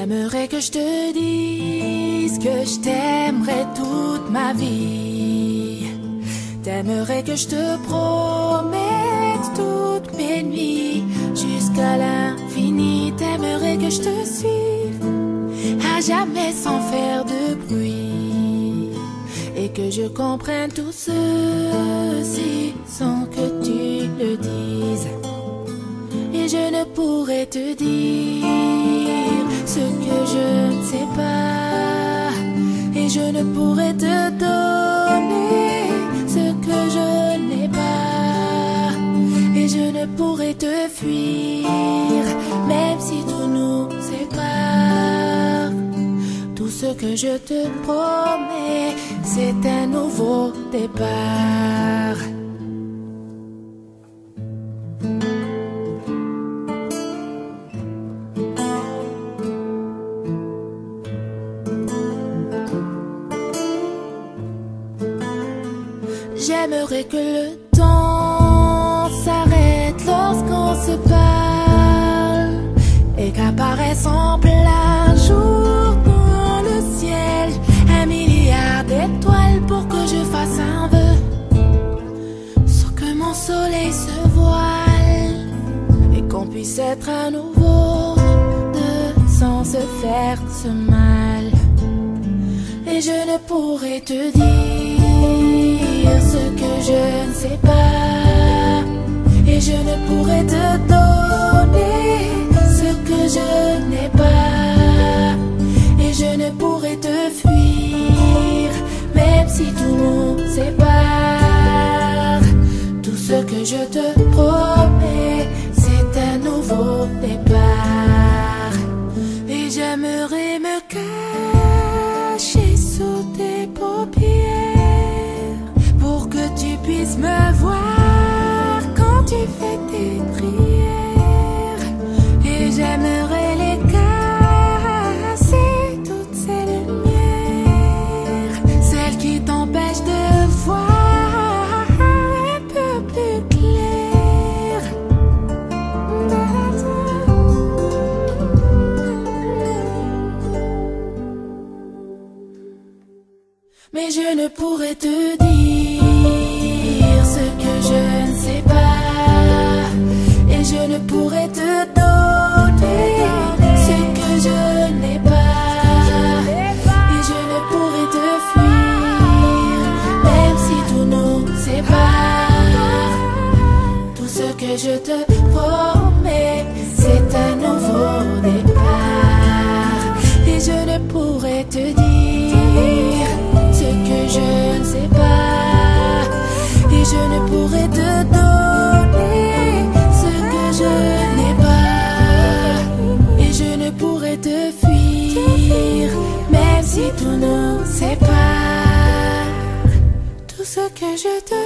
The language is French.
J'aimerais que je te dise que je t'aimerais toute ma vie. T'aimerais que je te promette toutes mes nuits jusqu'à l'infini. T'aimerais que je te suive à jamais sans faire de bruit, et que je comprenne tout ceci sans que tu le dises. Et je ne pourrais te dire ce que je ne sais pas, et je ne pourrais te donner ce que je n'ai pas, et je ne pourrais te fuir même si tout nous sépare. Tout ce que je te promets, c'est un nouveau départ. J'aimerais que le temps s'arrête lorsqu'on se parle, et qu'apparaisse en plein jour dans le ciel 1 milliard d'étoiles pour que je fasse un vœu, sans que mon soleil se voile, et qu'on puisse être à nouveau deux sans se faire ce mal. Et je ne pourrais te dire ce que je ne sais pas, et je ne pourrais te donner ce que je n'ai pas, et je ne pourrais te fuir même si tout nous sépare. Tout ce que je te promets, c'est un nouveau départ. Et j'aimerais me cacher sous tes paupières pour que tu puisses me voir quand tu fais tes prières. Et j'aimerais les casser, toutes ces lumières, celles qui t'empêchent de voir un peu plus clair. Mais je ne pourrais te dire ce que je ne sais pas, et je ne pourrais te donner ce que je n'ai pas, et je ne pourrais te fuir même si tout nous sépare. Tout ce que je te promets, c'est un nouveau départ. Et je ne pourrais te dire ce que je ne sais pas, et je ne pourrais te donner ce que je n'ai pas, et je ne pourrais te fuir même si tout nous sépare. Tout ce que je te